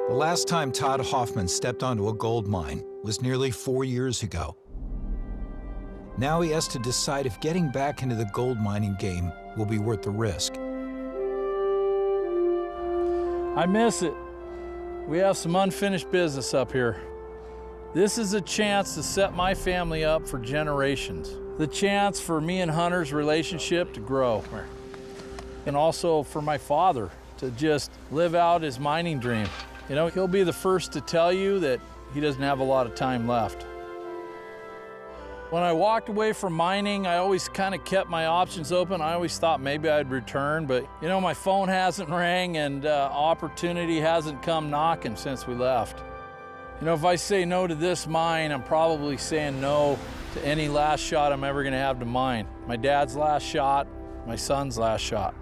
The last time Todd Hoffman stepped onto a gold mine was nearly 4 years ago. Now he has to decide if getting back into the gold mining game will be worth the risk. I miss it. We have some unfinished business up here. This is a chance to set my family up for generations. The chance for me and Hunter's relationship to grow. And also for my father to just live out his mining dream. You know, he'll be the first to tell you that he doesn't have a lot of time left. When I walked away from mining, I always kind of kept my options open. I always thought maybe I'd return, but you know, my phone hasn't rang and opportunity hasn't come knocking since we left. You know, if I say no to this mine, I'm probably saying no to any last shot I'm ever gonna have to mine. My dad's last shot, my son's last shot.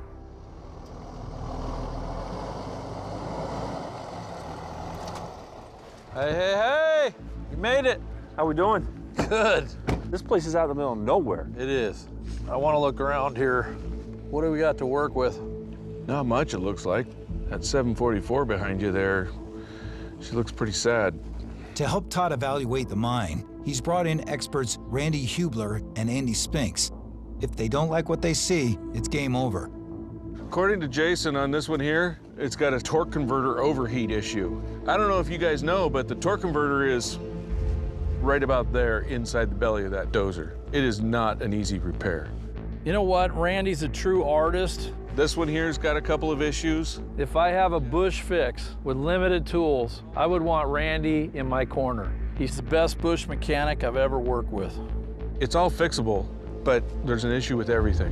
Hey, hey, hey! You made it. How we doing? Good. This place is out in the middle of nowhere. It is. I want to look around here. What do we got to work with? Not much, it looks like. That 744 behind you there, she looks pretty sad. To help Todd evaluate the mine, he's brought in experts Randy Hubler and Andy Spinks. If they don't like what they see, it's game over. According to Jason on this one here, it's got a torque converter overheat issue. I don't know if you guys know, but the torque converter is right about there inside the belly of that dozer. It is not an easy repair. You know what? Randy's a true artist. This one here's got a couple of issues. If I have a bush fix with limited tools, I would want Randy in my corner. He's the best bush mechanic I've ever worked with. It's all fixable, but there's an issue with everything.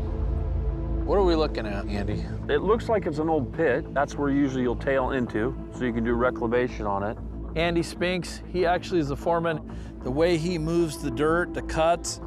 What are we looking at, Andy? It looks like it's an old pit. That's where usually you'll tail into, so you can do reclamation on it. Andy Spinks, he actually is the foreman. The way he moves the dirt, the cuts,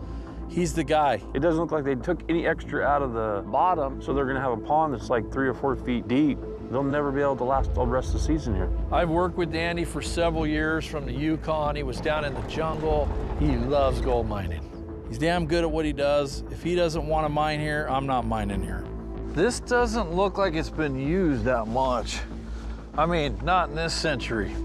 he's the guy. It doesn't look like they took any extra out of the bottom, so they're gonna have a pond that's like 3 or 4 feet deep. They'll never be able to last the rest of the season here. I've worked with Andy for several years from the Yukon. He was down in the jungle. He loves gold mining. He's damn good at what he does. If he doesn't want to mine here, I'm not mining here. This doesn't look like it's been used that much. I mean, not in this century.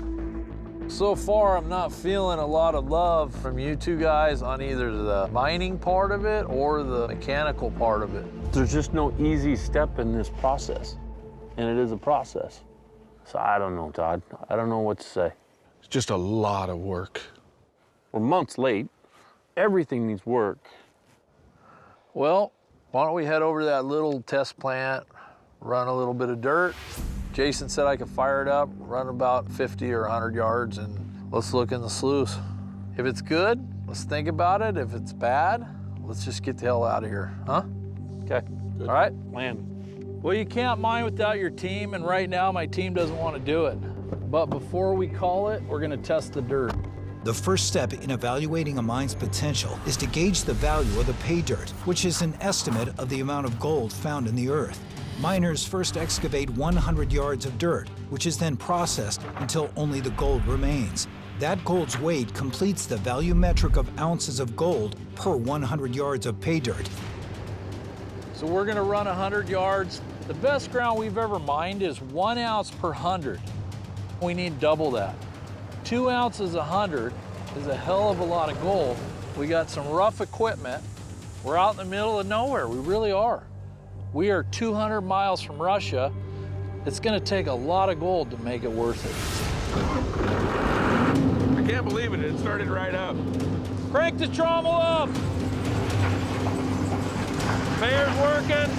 So far, I'm not feeling a lot of love from you two guys on either the mining part of it or the mechanical part of it. There's just no easy step in this process, and it is a process. So I don't know, Todd. I don't know what to say. It's just a lot of work. We're months late. Everything needs work. Well, why don't we head over to that little test plant, run a little bit of dirt. Jason said I could fire it up, run about 50 or 100 yards, and let's look in the sluice. If it's good, let's think about it. If it's bad, let's just get the hell out of here, huh? Okay. All right? Plan. Well, you can't mine without your team, and right now my team doesn't want to do it. But before we call it, we're gonna test the dirt. The first step in evaluating a mine's potential is to gauge the value of the pay dirt, which is an estimate of the amount of gold found in the earth. Miners first excavate 100 yards of dirt, which is then processed until only the gold remains. That gold's weight completes the value metric of ounces of gold per 100 yards of pay dirt. So we're gonna run 100 yards. The best ground we've ever mined is 1 ounce per 100. We need double that. 2 ounces a 100 is a hell of a lot of gold. We got some rough equipment. We're out in the middle of nowhere, we really are. We are 200 miles from Russia. It's gonna take a lot of gold to make it worth it. I can't believe it, it started right up. Crank the trommel up. Conveyor's working.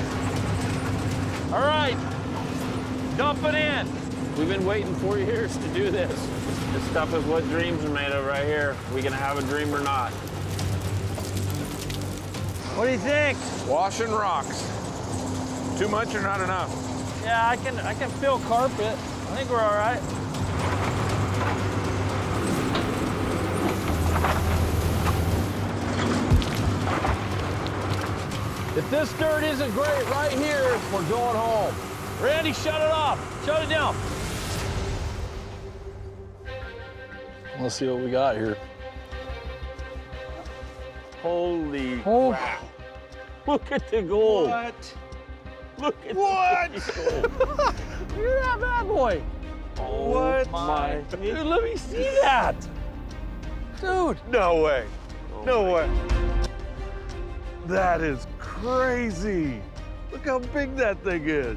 All right, dump it in. We've been waiting 4 years to do this. This stuff is what dreams are made of right here. We can have a dream or not. What do you think? Washing rocks. Too much or not enough? Yeah, I can feel carpet. I think we're all right. If this dirt isn't great right here, we're going home. Randy, shut it off. Shut it down. Let's see what we got here. Holy Oh. crap. Look at the gold. What? Look at What? the gold. Look at that bad boy. What? My. Dude, let me see that. Dude. No way. No way. That is crazy. Look how big that thing is.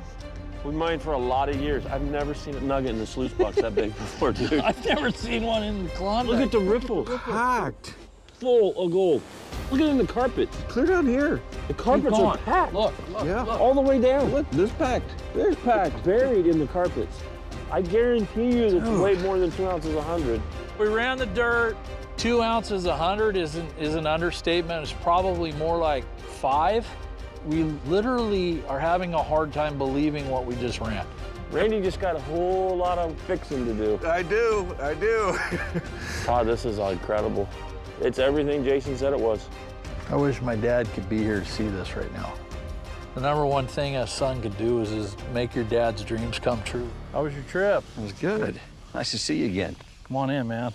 We mined for a lot of years. I've never seen a nugget in the sluice box that big before, dude. I've never seen one in the Klondike. Look at the ripples. Packed. Full of gold. Look at it in the carpets. Clear down here. The carpets are packed. Look, Yeah. look. All the way down. Look, this packed. There's packed. Buried in the carpets. I guarantee you that it's way more than 2 ounces 100. We ran the dirt. 2 ounces 100 is an understatement. It's probably more like 5. We literally are having a hard time believing what we just ran. Randy just got a whole lot of fixing to do. I do. Todd, this is incredible. It's everything Jason said it was. I wish my dad could be here to see this right now. The number one thing a son could do is make your dad's dreams come true. How was your trip? It was good. Nice to see you again. Come on in, man.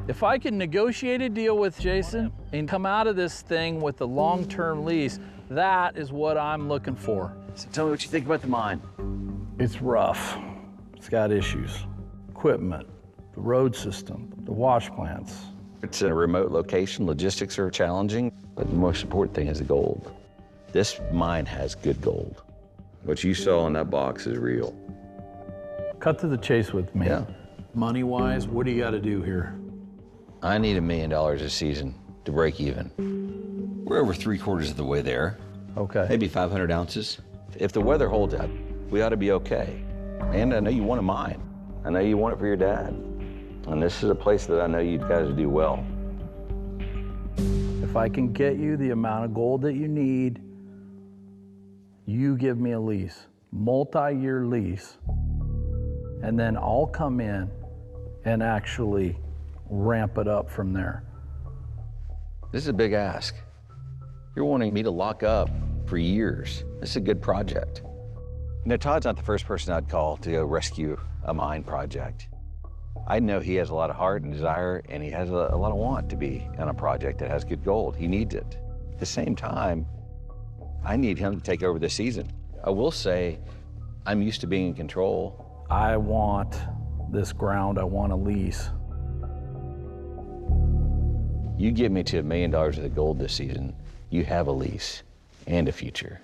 If I can negotiate a deal with Jason and come out of this thing with a long-term lease, that is what I'm looking for. So tell me what you think about the mine. It's rough. It's got issues. Equipment, the road system, the wash plants. It's in a remote location. Logistics are challenging, but the most important thing is the gold. This mine has good gold. What you saw in that box is real. Cut to the chase with me. Yeah. Money-wise, what do you got to do here? I need $1 million a season to break even. We're over 3/4 of the way there. Okay. Maybe 500 ounces. If the weather holds out, we ought to be okay. And I know you want a mine. I know you want it for your dad. And this is a place that I know you guys do well. If I can get you the amount of gold that you need, you give me a lease, multi-year lease, and then I'll come in and actually ramp it up from there. This is a big ask. You're wanting me to lock up for years. This is a good project. You know, Todd's not the first person I'd call to go rescue a mine project. I know he has a lot of heart and desire, and he has a lot of want to be on a project that has good gold. He needs it. At the same time, I need him to take over the season. I will say, I'm used to being in control. I want this ground, I want a lease. You get me to $1 million of the gold this season, you have a lease and a future.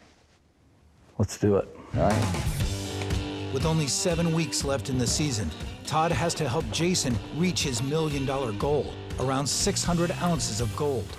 Let's do it. All right? With only 7 weeks left in the season, Todd has to help Jason reach his $1 million goal, around 600 ounces of gold.